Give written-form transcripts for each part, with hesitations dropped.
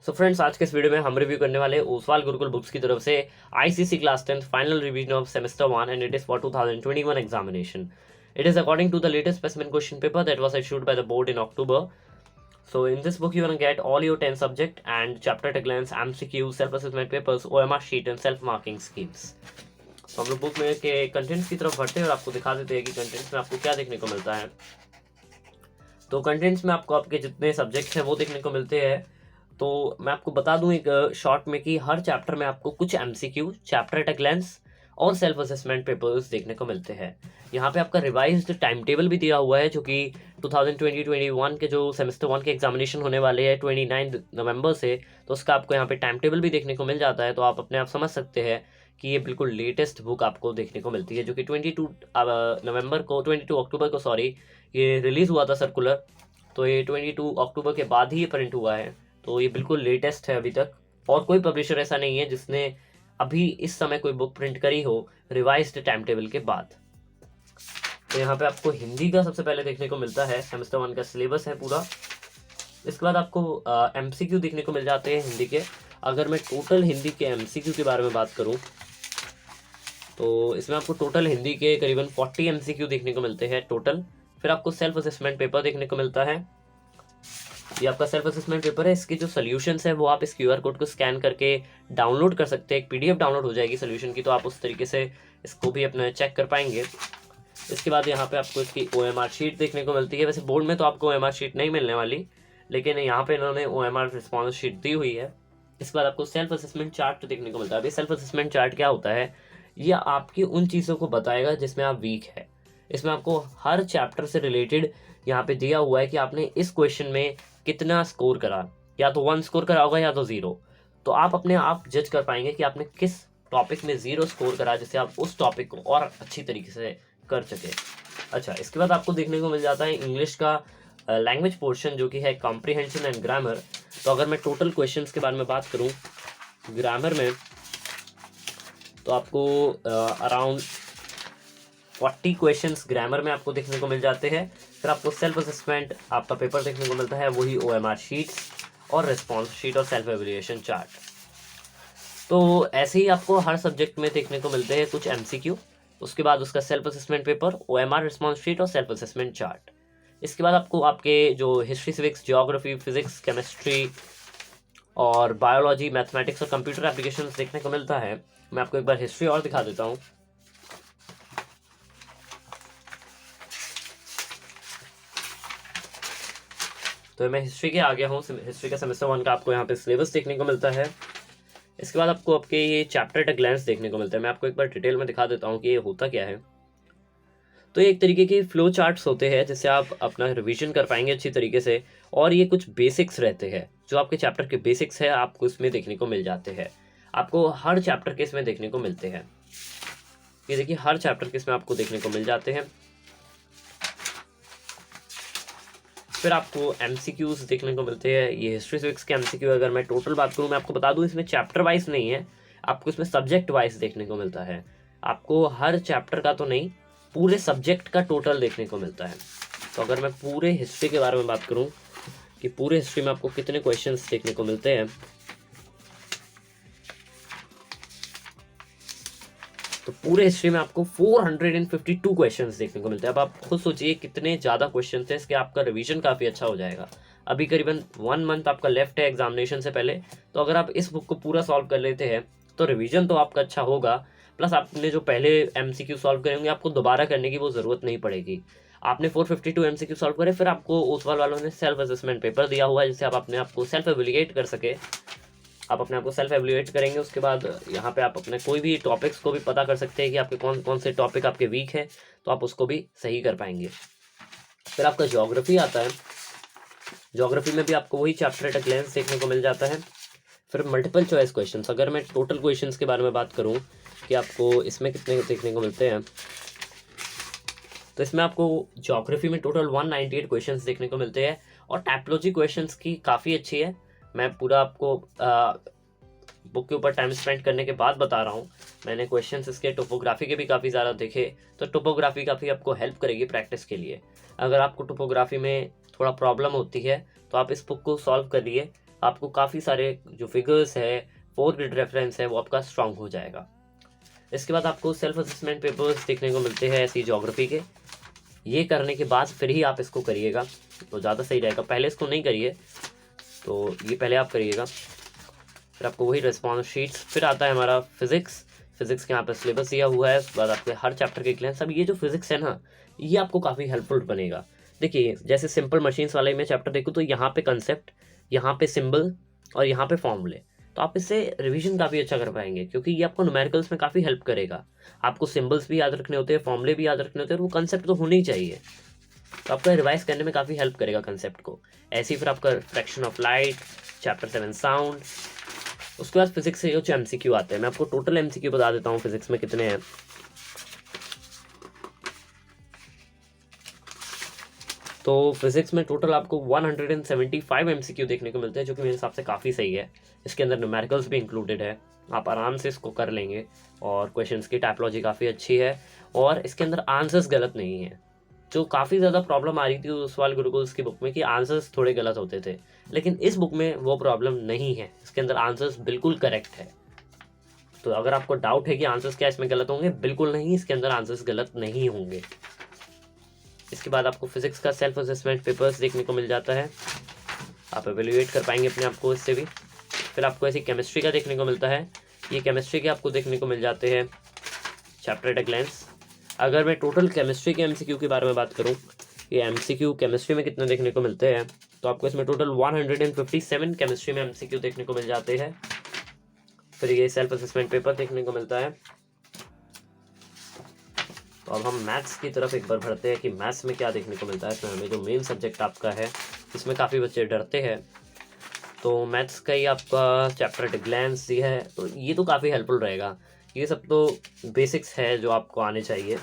So friends, आज के इस वीडियो में हम रिव्यू करने वाले ओसवाल गुरुकुल बुक्स की तरफ से ICC class 10 final revision of semester 1 and it is for 2021 examination. It is according to the latest specimen question paper that was issued by the board in October. So in this book you will get all your 10 subject and chapter at a glance, MCQ, self-assessment papers, OMR sheet and self-marking schemes. तो हम लोग book में के contents की तरफ बढ़ते हैं और आपको दिखा देते हैं कि कंटेंट्स में आपको क्या देखने को मिलता है. तो कंटेंट्स में आपको आपके जितने सब्जेक्ट्स हैं वो देखने को मिलते हैं. तो मैं आपको बता दूं एक शॉर्ट में कि हर चैप्टर में आपको कुछ MCQ, chapter at a glance और सेल्फ असेसमेंट पेपर्स देखने को मिलते हैं. यहाँ पे आपका रिवाइज्ड टाइम टेबल भी दिया हुआ है जो कि 2020-21 के जो सेमेस्टर 1 के एग्जामिनेशन होने वाले हैं 29 नवंबर से, तो उसका आपको यहाँ पे टाइम टेबल भी देखने को मिल जाता है. तो आप अपने आप समझ सकते हैं कि ये बिल्कुल लेटेस्ट बुक आपको देखने को मिलती है जो कि 22 अक्टूबर को ये रिलीज़ हुआ था सर्कुलर. तो ये 22 अक्टूबर के बाद ही ये प्रिंट हुआ है. तो ये बिल्कुल लेटेस्ट है अभी तक, और कोई पब्लिशर ऐसा नहीं है जिसने अभी इस समय कोई बुक प्रिंट करी हो रिवाइज्ड टाइम टेबल के बाद. तो यहाँ पे आपको हिंदी का सबसे पहले देखने को मिलता है, सेमेस्टर 1 का सिलेबस है पूरा. इसके बाद आपको एमसीक्यू देखने को मिल जाते हैं हिंदी के. अगर मैं टोटल हिंदी के एमसीक्यू के बारे में बात करूँ तो इसमें आपको टोटल हिंदी के करीबन 40 एमसीक्यू देखने को मिलते हैं टोटल. फिर आपको सेल्फ असेसमेंट पेपर देखने को मिलता है. ये आपका सेल्फ असेसमेंट पेपर है. इसके जो सोल्यूशंस है वो आप इस क्यूआर कोड को स्कैन करके डाउनलोड कर सकते हैं. एक पीडीएफ डाउनलोड हो जाएगी सोल्यूशन की, तो आप उस तरीके से इसको भी अपना चेक कर पाएंगे. इसके बाद यहाँ पे आपको इसकी OMR शीट देखने को मिलती है. वैसे बोर्ड में तो आपको OMR शीट नहीं मिलने वाली, लेकिन यहाँ पे इन्होंने OMR रिस्पॉन्स शीट दी हुई है. इसके बाद आपको सेल्फ असेसमेंट चार्ट देखने को मिलता है. अभी सेल्फ असेसमेंट चार्ट क्या होता है, ये आपकी उन चीज़ों को बताएगा जिसमें आप वीक है. इसमें आपको हर चैप्टर से रिलेटेड यहाँ पे दिया हुआ है कि आपने इस क्वेश्चन में कितना स्कोर करा, या तो 1 स्कोर करा होगा या तो 0. तो आप अपने आप जज कर पाएंगे कि आपने किस टॉपिक में 0 स्कोर करा, जिससे आप उस टॉपिक को और अच्छी तरीके से कर सके. अच्छा, इसके बाद आपको देखने को मिल जाता है इंग्लिश का लैंग्वेज पोर्शन जो कि है कॉम्प्रिहेंशन एंड ग्रामर. तो अगर मैं टोटल क्वेश्चंस के बारे में बात करूँ ग्रामर में, तो आपको अराउंड 40 क्वेश्चंस ग्रामर में आपको देखने को मिल जाते हैं. फिर आपको सेल्फ असेसमेंट आपका पेपर देखने को मिलता है, वही OMR शीट्स और रिस्पॉन्स शीट और सेल्फ एवल्यूएशन चार्ट. तो ऐसे ही आपको हर सब्जेक्ट में देखने को मिलते हैं कुछ MCQ. उसके बाद उसका self assessment paper, OMR response sheet और सेल्फ असेसमेंट चार्ट. इसके बाद आपको आपके जो history, civics, geography, physics, chemistry और बायोलॉजी, मैथमेटिक्स और कंप्यूटर एप्लीकेशन देखने को मिलता है. मैं आपको एक बार हिस्ट्री और दिखा देता हूँ. तो मैं हिस्ट्री के आ गया हूँ. हिस्ट्री का सेमेस्टर 1 का आपको यहाँ पे सिलेबस देखने को मिलता है. इसके बाद आपको आपके ये चैप्टर एट अ ग्लैंस देखने को मिलता है. मैं आपको एक बार डिटेल में दिखा देता हूँ कि ये होता क्या है. तो ये एक तरीके के फ्लो चार्ट्स होते हैं जिससे आप अपना रिवीजन कर पाएंगे अच्छी तरीके से. और ये कुछ बेसिक्स रहते हैं, जो आपके चैप्टर के बेसिक्स है आपको इसमें देखने को मिल जाते हैं. आपको हर चैप्टर के इसमें देखने को मिलते हैं. ये देखिए, हर चैप्टर के इसमें आपको देखने को मिल जाते हैं. फिर आपको MCQs देखने को मिलते हैं. ये हिस्ट्री सिविक्स के MCQ अगर मैं टोटल बात करूँ, मैं आपको बता दूँ इसमें चैप्टर वाइज नहीं है, आपको इसमें सब्जेक्ट वाइज देखने को मिलता है. आपको हर चैप्टर का तो नहीं, पूरे सब्जेक्ट का टोटल देखने को मिलता है. तो अगर मैं पूरे हिस्ट्री के बारे में बात करूँ कि पूरे हिस्ट्री में आपको कितने क्वेश्चंस देखने को मिलते हैं, तो पूरे हिस्ट्री में आपको 452 क्वेश्चंस देखने को मिलते हैं. अब आप खुद सोचिए कितने ज़्यादा क्वेश्चंस हैं. इसके आपका रिवीजन काफ़ी अच्छा हो जाएगा. अभी करीबन 1 मंथ आपका लेफ्ट है एग्जामिनेशन से पहले. तो अगर आप इस बुक को पूरा सॉल्व कर लेते हैं तो रिवीजन तो आपका अच्छा होगा, प्लस आपने जो पहले MCQ सॉल्व करेंगे आपको दोबारा करने की वो ज़रूरत नहीं पड़ेगी. आपने 452 MCQ सॉल्व करे, फिर आपको ओसवाल वालों ने सेल्फ असेसमेंट पेपर दिया हुआ है जिससे आप अपने आप को सेल्फ एवेल्युएट कर सके. आप अपने आप को सेल्फ एवेल्युएट करेंगे. उसके बाद यहाँ पे आप अपने कोई भी टॉपिक्स को भी पता कर सकते हैं कि आपके कौन कौन से टॉपिक आपके वीक है, तो आप उसको भी सही कर पाएंगे. फिर आपका ज्योग्राफी आता है. ज्योग्राफी में भी आपको वही चैप्टर एट अ ग्लैंस देखने को मिल जाता है. फिर मल्टीपल चॉइस क्वेश्चंस. अगर मैं टोटल क्वेश्चंस के बारे में बात करूँ कि आपको इसमें कितने देखने को मिलते हैं, तो इसमें आपको ज्योग्राफी में टोटल 198 क्वेश्चंस देखने को मिलते हैं. और टाइपोलॉजी क्वेश्चंस की काफ़ी अच्छी है. मैं पूरा आपको बुक के ऊपर टाइम स्पेंड करने के बाद बता रहा हूँ. मैंने क्वेश्चंस इसके टोपोग्राफी के भी काफ़ी ज़्यादा देखे, तो टोपोग्राफी काफ़ी आपको हेल्प करेगी प्रैक्टिस के लिए. अगर आपको टोपोग्राफी में थोड़ा प्रॉब्लम होती है तो आप इस बुक को सॉल्व करिए. आपको काफ़ी सारे जो फिगर्स है, 4 ग्रिड रेफरेंस है, वो आपका स्ट्रांग हो जाएगा। इसके बाद आपको सेल्फ असेसमेंट पेपर्स देखने को मिलते हैं ऐसी ज्योग्राफी के। ये करने के बाद फिर ही आप इसको करिएगा तो ज़्यादा सही रहेगा। पहले इसको नहीं करिए, तो ये पहले आप करिएगा। फिर आपको वही रिस्पॉन्स शीट्स, फिर आता है हमारा फिजिक्स। फिजिक्स के यहाँ पे सिलेबस दिया हुआ है, उसके बाद आपके हर चैप्टर के क्लास। अब ये जो फिजिक्स है ना, ये आपको काफ़ी हेल्पफुल बनेगा। देखिए जैसे सिंपल मशीन्स वाले में चैप्टर देखो तो यहाँ पे कंसेप्ट, यहाँ पे सिंबल और यहाँ पे फॉर्मूले, तो आप इससे रिवीजन काफ़ी अच्छा कर पाएंगे क्योंकि ये आपको न्यूमेरिकल्स में काफ़ी हेल्प करेगा। आपको सिंबल्स भी याद रखने होते हैं, फॉर्मूले भी याद रखने होते हैं, और वो कंसेप्ट तो होने ही चाहिए, तो आपका रिवाइज करने में काफ़ी हेल्प करेगा कंसेप्ट को। ऐसे ही फिर आपका refraction of light, chapter 7 sound. उसके बाद फिजिक्स से जो एमसीक्यू आते हैं, मैं आपको टोटल एमसीक्यू बता देता हूँ फिजिक्स में कितने हैं। तो फिजिक्स में टोटल आपको 175 एमसीक्यू देखने को मिलते हैं, जो कि मेरे हिसाब से काफ़ी सही है। इसके अंदर न्यूमेरिकल्स भी इंक्लूडेड है, आप आराम से इसको कर लेंगे। और क्वेश्चंस की टाइपोलॉजी काफ़ी अच्छी है, और इसके अंदर आंसर्स गलत नहीं है। जो काफ़ी ज़्यादा प्रॉब्लम आ रही थी उस वाले गुरुकुल्स की बुक में कि आंसर्स थोड़े गलत होते थे, लेकिन इस बुक में वो प्रॉब्लम नहीं है। इसके अंदर आंसर्स बिल्कुल करेक्ट है। तो अगर आपको डाउट है कि आंसर्स क्या इसमें गलत होंगे, बिल्कुल नहीं, इसके अंदर आंसर्स गलत नहीं होंगे। इसके बाद आपको फिजिक्स का सेल्फ असेसमेंट पेपर्स देखने को मिल जाता है, आप एवेल्युएट कर पाएंगे अपने आप को इससे भी। फिर आपको ऐसी केमिस्ट्री का देखने को मिलता है, ये केमिस्ट्री के आपको देखने को मिल जाते हैं चैप्टर एट अ ग्लैंस। अगर मैं टोटल केमिस्ट्री के एमसीक्यू के बारे में बात करूं, ये एमसीक्यू केमिस्ट्री में कितने देखने को मिलते हैं, तो आपको इसमें टोटल 157 केमिस्ट्री में एमसीक्यू देखने को मिल जाते हैं। फिर ये सेल्फ असेसमेंट पेपर देखने को मिलता है। तो अब हम मैथ्स की तरफ एक बार बढ़ते हैं कि मैथ्स में क्या देखने को मिलता है। इसमें हमें जो मेन सब्जेक्ट आपका है, इसमें काफ़ी बच्चे डरते हैं, तो मैथ्स का ही आपका चैप्टर एट अ ग्लैंस ये है, तो ये तो काफ़ी हेल्पफुल रहेगा। ये सब तो बेसिक्स है जो आपको आने चाहिए,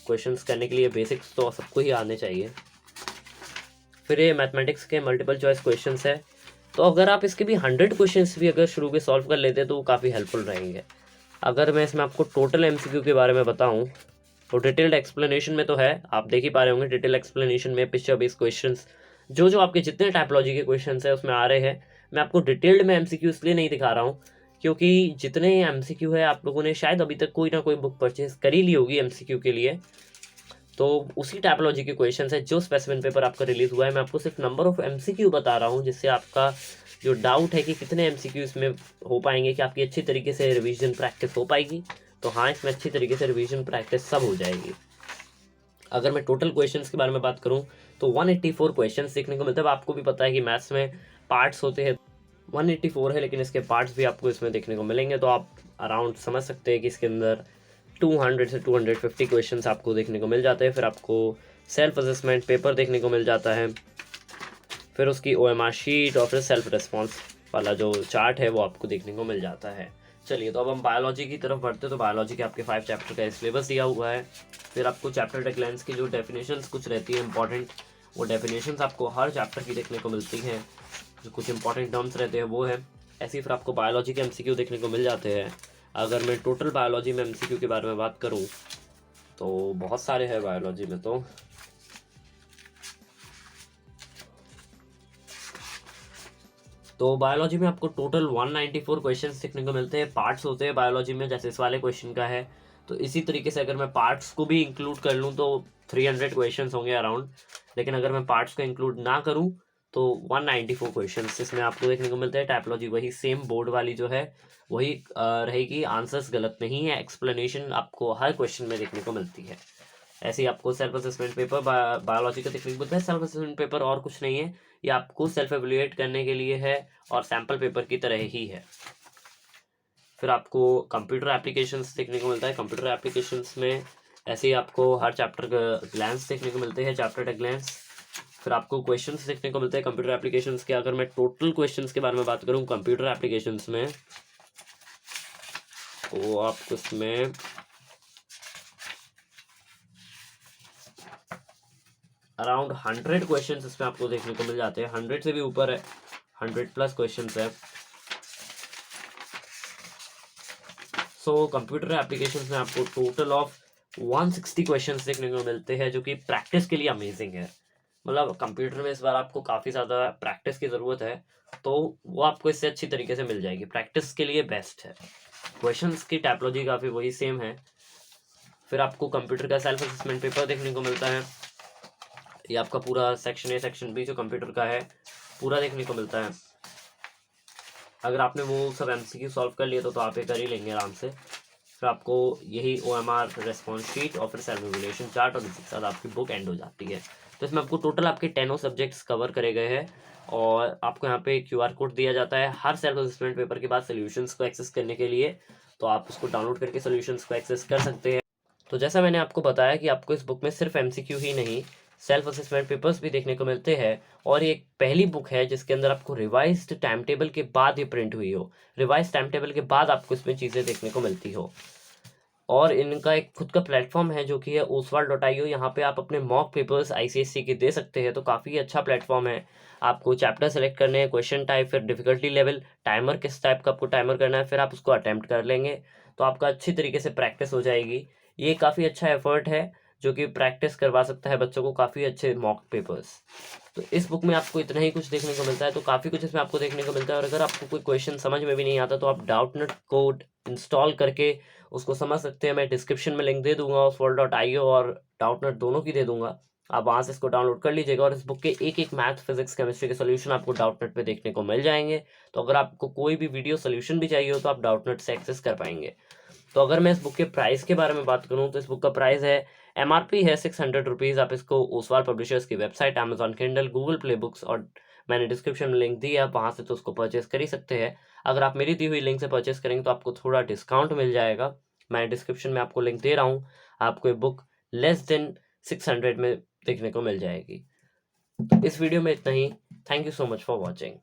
क्वेश्चंस करने के लिए बेसिक्स तो सबको ही आने चाहिए। फिर ये मैथमेटिक्स के मल्टीपल चॉइस क्वेश्चंस है, तो अगर आप इसके भी 100 क्वेश्चंस भी अगर शुरू के सॉल्व कर लेते तो वो काफ़ी हेल्पफुल रहेंगे। अगर मैं इसमें आपको टोटल एमसीक्यू के बारे में बताऊं, तो डिटेल्ड एक्सप्लेनेशन में तो है, आप देख ही पा रहे होंगे डिटेल एक्सप्लेनेशन में पिक्चर बेस्ड क्वेश्चंस, जो आपके जितने टाइपोलॉजी के क्वेश्चंस है उसमें आ रहे हैं। मैं आपको डिटेल्ड में एमसीक्यू इसलिए नहीं दिखा रहा हूँ क्योंकि जितने एमसीक्यू है आप लोगों ने शायद अभी तक कोई ना कोई बुक परचेज कर ही ली होगी एमसीक्यू के लिए, तो उसी टाइपोलॉजी के क्वेश्चंस है जो स्पेसिफिक पेपर आपका रिलीज हुआ है। मैं आपको सिर्फ नंबर ऑफ एमसीक्यू बता रहा हूँ, जिससे आपका जो डाउट है कि कितने एमसीक्यू इसमें हो पाएंगे, कि आपकी अच्छी तरीके से रिवीजन प्रैक्टिस हो पाएगी, तो हाँ इसमें अच्छी तरीके से रिवीजन प्रैक्टिस सब हो जाएगी। अगर मैं टोटल क्वेश्चंस के बारे में बात करूं तो 184 क्वेश्चंस देखने को मिलता है। आपको भी पता है कि मैथ्स में पार्ट्स होते हैं, 184 है, लेकिन इसके पार्ट्स भी आपको इसमें देखने को मिलेंगे, तो आप अराउंड समझ सकते हैं कि इसके अंदर 200 से 250 क्वेश्चंस आपको देखने को मिल जाते हैं। फिर आपको सेल्फ असेसमेंट पेपर देखने को मिल जाता है, फिर उसकी OMR शीट और फिर सेल्फ रिस्पॉन्स वाला जो चार्ट है वो आपको देखने को मिल जाता है। चलिए तो अब हम बायोलॉजी की तरफ बढ़ते हैं। तो बायोलॉजी के आपके 5 चैप्टर का सिलेबस दिया हुआ है। फिर आपको चैप्टर टेक लेंस की जो डेफिनेशंस कुछ रहती है इंपॉर्टेंट, वो डेफिनेशंस आपको हर चैप्टर की देखने को मिलती हैं, जो कुछ इंपॉर्टेंट टर्म्स रहते हैं वो है। ऐसे ही फिर आपको बायोलॉजी के MCQ देखने को मिल जाते हैं। अगर मैं टोटल बायोलॉजी में MCQ के बारे में बात करूँ तो बहुत सारे हैं बायोलॉजी में। तो बायोलॉजी में आपको टोटल 194 क्वेश्चंस देखने को मिलते हैं। पार्ट्स होते हैं बायोलॉजी में, जैसे इस वाले क्वेश्चन का है, तो इसी तरीके से अगर मैं पार्ट्स को भी इंक्लूड कर लूँ तो 300 क्वेश्चंस होंगे अराउंड। लेकिन अगर मैं पार्ट्स को इंक्लूड ना करूँ तो 194 क्वेश्चंस इसमें आपको देखने को मिलते हैं। टाइपोलॉजी वही सेम बोर्ड वाली जो है वही रहेगी, आंसर्स गलत नहीं है, एक्सप्लेनेशन आपको हर क्वेश्चन में देखने को मिलती है। ऐसे ही आपको सेल्फ असेसमेंट पेपर बायोलॉजी का देखने को मिलता है। सेल्फ असेसमेंट पेपर और कुछ नहीं है, ये आपको सेल्फ एवेल्युएट करने के लिए है और सैम्पल पेपर की तरह ही है। फिर आपको कंप्यूटर एप्लीकेशंस देखने को मिलता है। कंप्यूटर एप्लीकेशंस में ऐसे ही आपको हर चैप्टर का ग्लैंस देखने को मिलते हैं, चैप्टर टेक ग्लैंस। फिर आपको क्वेश्चंस देखने को मिलते हैं कंप्यूटर एप्लीकेशंस के। अगर मैं टोटल क्वेश्चंस के बारे में बात करूं कंप्यूटर एप्लीकेशंस में, तो आपको इसमें अराउंड 100 क्वेश्चंस इसमें आपको देखने को मिल जाते हैं। 100 से भी ऊपर है, 100+ क्वेश्चंस है। सो कंप्यूटर एप्लीकेशंस में आपको टोटल ऑफ 160 क्वेश्चंस देखने को मिलते हैं, जो कि प्रैक्टिस के लिए अमेजिंग है। मतलब कंप्यूटर में इस बार आपको काफ़ी ज़्यादा प्रैक्टिस की ज़रूरत है, तो वो आपको इससे अच्छी तरीके से मिल जाएगी, प्रैक्टिस के लिए बेस्ट है। क्वेश्चंस की टाइपोलॉजी काफ़ी वही सेम है। फिर आपको कंप्यूटर का सेल्फ असेसमेंट पेपर देखने को मिलता है। ये आपका पूरा सेक्शन ए सेक्शन बी जो कंप्यूटर का है पूरा देखने को मिलता है। अगर आपने वो सब MCQ सॉल्व कर लिया तो आप ये कर ही लेंगे आराम से। फिर आपको यही OMR रेस्पॉन्स शीट और फिर सेल्फ इवैल्यूएशन चार्ट, और इसी के साथ आपकी बुक एंड हो जाती है। तो इसमें आपको टोटल आपके 10 सब्जेक्ट्स कवर करे गए हैं, और आपको यहाँ पे QR कोड दिया जाता है हर सेल्फ असेसमेंट पेपर के बाद सोल्यूशंस को एक्सेस करने के लिए। तो आप उसको डाउनलोड करके सोल्यूशंस को एक्सेस कर सकते हैं। तो जैसा मैंने आपको बताया कि आपको इस बुक में सिर्फ MCQ ही नहीं, सेल्फ असेसमेंट पेपर्स भी देखने को मिलते हैं। और ये एक पहली बुक है जिसके अंदर आपको रिवाइज्ड टाइम टेबल के बाद ये प्रिंट हुई हो, रिवाइज टाइम टेबल के बाद आपको इसमें चीज़ें देखने को मिलती हो। और इनका एक खुद का प्लेटफॉर्म है जो कि है oswald.io। यहाँ पे आप अपने मॉक पेपर्स ICSE के दे सकते हैं। तो काफ़ी अच्छा प्लेटफॉर्म है। आपको चैप्टर सेलेक्ट करने हैं, क्वेश्चन टाइप, फिर डिफिकल्टी लेवल, टाइमर किस टाइप का आपको टाइमर करना है, फिर आप उसको अटेम्प्ट कर लेंगे तो आपका अच्छी तरीके से प्रैक्टिस हो जाएगी। ये काफ़ी अच्छा एफर्ट है जो कि प्रैक्टिस करवा सकता है बच्चों को काफ़ी अच्छे मॉक पेपर्स। तो इस बुक में आपको इतना ही कुछ देखने को मिलता है, तो काफ़ी कुछ इसमें आपको देखने को मिलता है। और अगर आपको कोई क्वेश्चन समझ में भी नहीं आता तो आप डाउटनेट कोड इंस्टॉल करके उसको समझ सकते हैं। मैं डिस्क्रिप्शन में लिंक दे दूंगा oswald.io और डाउटनेट दोनों की दे दूंगा। आप वहाँ से इसको डाउनलोड कर लीजिएगा, और इस बुक के एक एक मैथ, फिजिक्स, केमिस्ट्री के सोल्यूशन आपको डाउटनेट पे देखने को मिल जाएंगे। तो अगर आपको कोई भी वीडियो सोल्यूशन भी चाहिए हो तो आप डाउटनेट से एक्सेस कर पाएंगे। तो अगर मैं इस बुक के प्राइस के बारे में बात करूं तो इस बुक का प्राइस है, MRP है 600 रुपीज़। आप इसको ओसवाल पब्लिशर्स की website, Amazon Kindle, Google play books, और मैंने डिस्क्रिप्शन में लिंक दी है, आप वहाँ से तो उसको परचेस कर ही सकते हैं। अगर आप मेरी दी हुई लिंक से परचेस करेंगे तो आपको थोड़ा डिस्काउंट मिल जाएगा। मैं डिस्क्रिप्शन में आपको लिंक दे रहा हूँ, आपको ये बुक लेस देन 600 में देखने को मिल जाएगी। तो इस वीडियो में इतना ही। Thank you so much for watching.